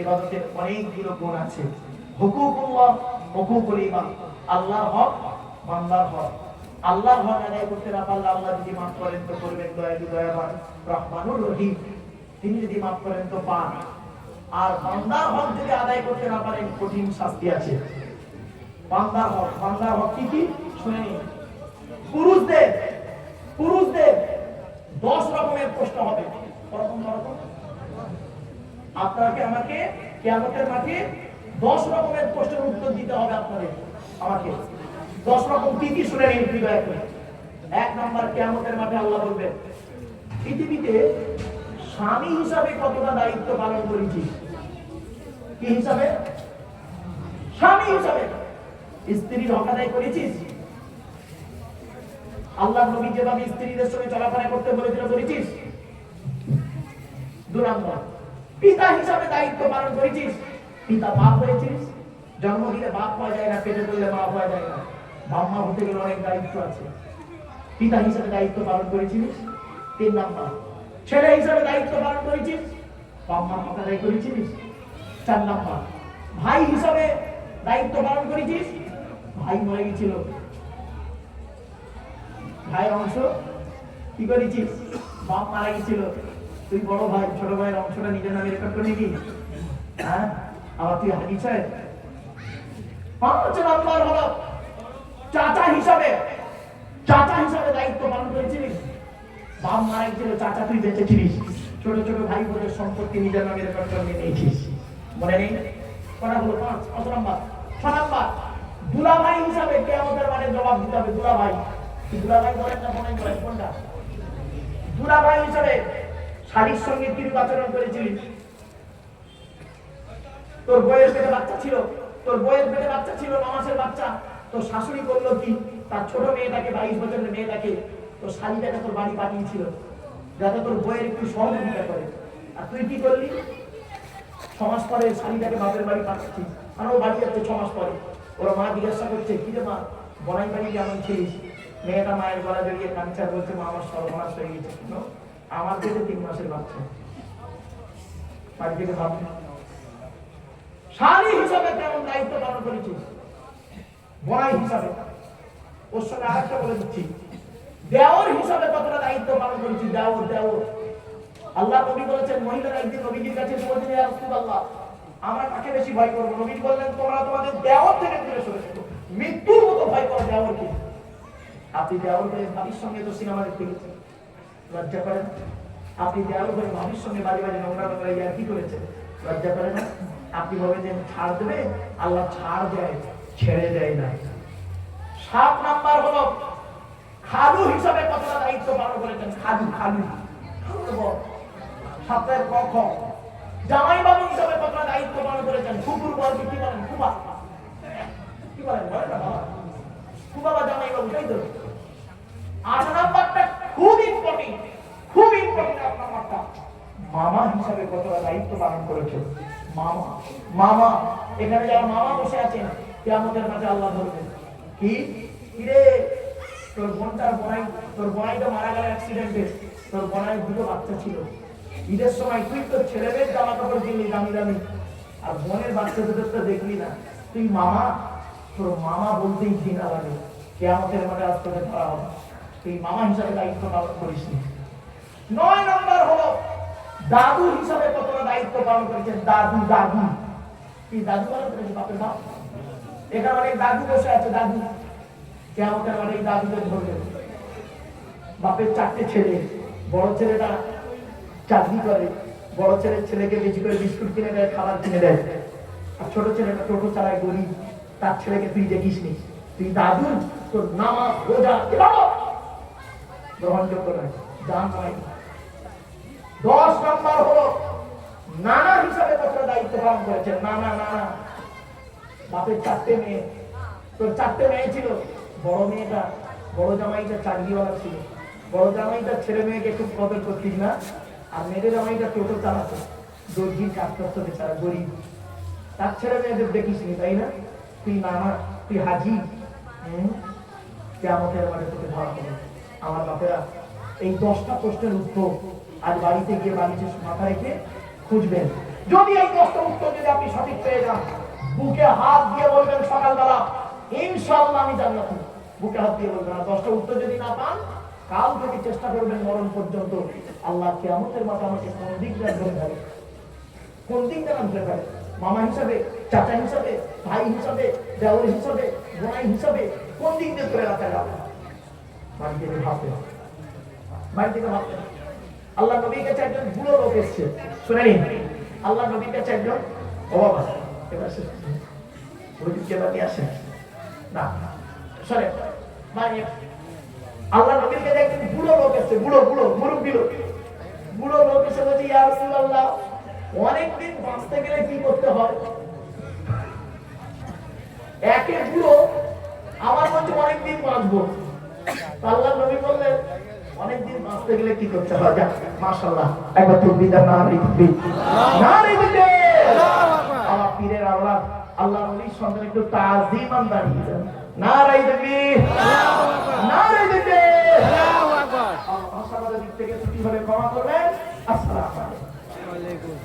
ইবাদতের অনেকগুলো গুণ আছে। হুকুকুল্লাহ, হুকুকুল ইবাদ, আল্লাহর হক, বান্দার হক। আল্লাহর হক আদায় করতে না পারলে আল্লাহ যদি মাফ করেন তো করবেন দয়ালু দয়াবান রহমানুর রহিম, তিনি যদি মাফ করেন তো পান। আর বান্দার হক যদি আদায় করতে না পারেন কঠিন শাস্তি আছে। বান্দার হক কি কি শুনে নিন। পুরুষদের 10 রকমের প্রশ্ন হবে। আপনাকে আমাকে কিয়ামতের মাঠে 10 রকমের প্রশ্নের উত্তর দিতে হবে। আপনাদের আমাকে 10 রকম কি কি শুনে নিন দয়া করে। 1 নাম্বার, কিয়ামতের মাঠে আল্লাহ বলবেন, পৃথিবীতে স্বামী হিসাবে কতটা দায়িত্ব পালন করেছি। কি হিসাবে? স্বামী হিসাবে স্ত্রীর হক আদায় করেছিস? আল্লাহ নবী যেভাবে স্ত্রীদের সঙ্গে চলাফেরা করতে বলেছিল করেছিস? 2 নম্বর, পিতা হিসাবে দায়িত্ব পালন করেছিস? পিতা বাপ হয়েছিস? জন্ম দিলে বাপ হওয়া যায় না, পেটে পড়লে মা হওয়া যায় না। বাবা হতে গেলে অনেক দায়িত্ব আছে। পিতা হিসাবে দায়িত্ব পালন করেছিস? 3 নম্বর, ছেলে হিসাবে দায়িত্ব পালন করেছিস? বাবা মা হক আদায় করেছিস? 4 নম্বর, ভাই হিসাবে দায়িত্ব পালন করেছিস? ভাই মরে গেছিল, ভাইয়ের অংশ কি করেছিস? বাপ মারা গেছিল, তুই বড় ভাই ছোট ভাইয়ের অংশটা নিজের নামে রেকর্ড করে নিবি। হ্যাঁ, আবার তুই হাদিস হয়। 5 নম্বর হলো চাচা হিসাবে দায়িত্ব পালন করেছিস? বাপ মারা গেছিল, চাচা তুই বেঁচে ছিলিস, ছোট ছোট ভাই বোনের সম্পত্তি নিজের নামে রেকর্ড করে নিয়েছিস। মনে নেই? কটা হলো? 5 নম্বর। 6 নম্বর, দুলাভাই হিসাবে কিয়ামতের মাঠে জবাব দিতে হবে। দুলাভাই বলেন না মনে করেন কোনটা? দুলাভাই হিসাবে শালীর সঙ্গে কিরূপ আচরণ করেছিলি? তোর বইয়ের পেটে বাচ্চা ছিল, মামাসের বাচ্চা, তোর শাশুড়ি করলো কি? তার ছোট মেয়েটাকে, 22 বছরের মেয়েটাকে, তোর শালীটাকে তোর বাড়ি পাঠিয়েছিল যাতে তোর বইয়ের একটু সহযোগিতা করে। আর তুই কি করলি? 6 মাস পরে শালীটাকে বাপের বাড়ি পাঠাচ্ছিস। আর ও বাড়ি যাচ্ছে 6 মাস পরে। ওরা মা জিজ্ঞাসা করছে, কি রে মা, বনাই বাড়ি কেমন ছিলিস? মেয়েটা মায়ের গলা জড়িয়ে কাঁদছে আর বলছে, মা আমার সর্বনাশ হয়ে গেছে। আমার পেটে 3 মাসের বাচ্চা। বাড়ি থেকে ভাবছি শালী হিসাবে কেমন দায়িত্ব পালন করেছিস? বনাই হিসাবে। ওর সঙ্গে আরেকটা বলে দিচ্ছি, দেওর হিসাবে কতটা দায়িত্ব পালন করেছিস? দেওর। আল্লাহ নবী বলেছেন, মহিলারা একদিন নবীজির কাছে বলছেন, ইয়া রাসূলুল্লাহ, আমরা কাকে বেশি ভয় করবো? নবী বললেন, তোমরা তোমাদের দেওর থেকে দূরে সরে থাকো, মৃত্যুর মতো ভয় করো দেওরকে। আপনি দেওর হয়ে ভাবির সঙ্গে তো সিনেমা দেখতে গেছেন, লজ্জা করেন? আপনি দেওর হয়ে ভাবির সঙ্গে বাড়ি নোংরা ইয়ার কি করেছেন? লজ্জা করে না? আপনি ভাবেন যে ছাড় দেবে, আল্লাহ ছাড় দেয়, ছেড়ে দেয় না। 7 নাম্বার হলো খালু হিসাবে কতটা দায়িত্ব পালন করেছেন? খালু সপ্তাহের ক জামাই বাবু হিসাবে কতটা দায়িত্ব পালন করেছেন? কুকুর বলতে কি বলেন? ফুবা কি বলেন? বলেন না বাবা, ফুবা বা জামাই বাবু, তাই তো? 8 নাম্বারটা খুব ইম্পর্টেন্ট। 8 নাম্বারটা মামা হিসাবে কতটা দায়িত্ব পালন করেছেন? মামা এখানে যারা মামা বসে আছেন, কিয়ামতের মাঠে আল্লাহ বলবেন, কি রে তোর বোনাইটা মারা গেল অ্যাক্সিডেন্টে, তোর বোনাই 2টো বাচ্চা ছিল, ঈদের সময় তুই তোর ছেলেদের জামা কাপড় কিনলি দামি দামি, আর বোনের বাচ্চা দুটো তো দেখলি না, তুই মামা? তোর মামা বলতেই ঘৃণা লাগে। কিয়ামতের মাঠে আজ তোকে ধরা হবে, তুই মামা হিসাবে দায়িত্ব পালন করিস নি। 9 নম্বর হলো দাদু হিসাবে কতটা দায়িত্ব পালন করেছেন? দাদু কি দাদু পালন করেছে? বাপের বাপ। এখানে অনেক দাদু বসে আছে, দাদু। কিয়ামতের মাঠে এই দাদুদের ধরবে। বাপের 4টে ছেলে, বড় ছেলেটা চাকরি করে, বড় ছেলেকে বেশি করে বিস্কুট কিনে দেয়, খাবার কিনে দেয়, আর ছোট ছেলেটা টোটো চালায়, গরিব, তার ছেলেকে তুই দেখিস নি। তুই দাদু, তোর নামাজ রোজা গ্রহণযোগ্য নয়, জান নয়। 10 নম্বর হলো নানা হিসাবে কতটা দায়িত্ব পালন করেছেন? নানা বাপের 4টে মেয়ে, তোর 4টে মেয়ে ছিল, বড় জামাইটা চাকরিওয়ালা ছিল, বড় জামাইটা ছেলে মেয়েকে খুব কদর করতিস না, আর মেয়েদের জামাইটা টোটো চালাতো, দর্জির কাজ করতো, বেচারা গরিব, তার ছেলে মেয়েদের দেখিস নি, তাই না? তুই নানা, তুই হাজি। কিয়ামতের মাঠে তোকে ধরা হবে। আমার বাপেরা, এই 10টা প্রশ্নের উত্তর আজ বাড়িতে গিয়ে বাড়িতে মাথা রেখে খুঁজবেন। যদি এই 10টা উত্তর যদি আপনি সঠিক পেয়ে যান, বুকে হাত দিয়ে বলবেন সকালবেলা ইনশাআল্লাহ আমি জান্নাতি। বুকে হাত দিয়ে বলবেন। আর 10টা উত্তর যদি না পান, কাল থেকে চেষ্টা করবেন মরণ পর্যন্ত আল্লাহ কিয়ামতের মাঠে আমাকে কোন দিক দিয়ে ধরে ধরে, কোন দিক দিয়ে ধরে ধরে, মামা হিসাবে, চাচা হিসাবে, ভাই হিসাবে, দেওর হিসাবে, বোনাই হিসাবে কোন দিক দিয়ে ধরে রাখা যাবে। বাড়ি থেকে ভাবতে হবে, বাড়ি থেকে ভাবতে হবে। আল্লাহ নবীর কাছে একজন বুড়ো লোক এসছে, শুনে নিন। আল্লাহ নবীর কাছে একজন, ও বাবা এবার নিয়ে আসেন না, শোনে মানে আল্লাহ নবীর কাছে একজন বুড়ো লোক এসছে, বুড়ো বুড়ো মুরব্বী লোক, বুড়ো লোক এসে বলছে ইয়া রাসূলুল্লাহ, অনেকদিন বাঁচতে গেলে কি করতে হয়? একে বুড়ো, আমার মধ্যে অনেকদিন বাঁচবো। আল্লাহ নবী বললেন অনেকদিন বাঁচতে গেলে কি করতে হয়? যাক মাশাআল্লাহ, একবার তাকবীর দেন, নারে তাকবীর, নারে তাকবীর। আমার পীরের আল্লাহ, আল্লাহ নবীর সন্তান একটু তাজিমান দাঁড়িয়ে দেন, নারে তাকবীর, নারে তাকবীর, আল্লাহু আকবার। আমার ভাষার দিক থেকে ত্রুটি হলে ক্ষমা করবেন। আসসালামু আলাইকুম।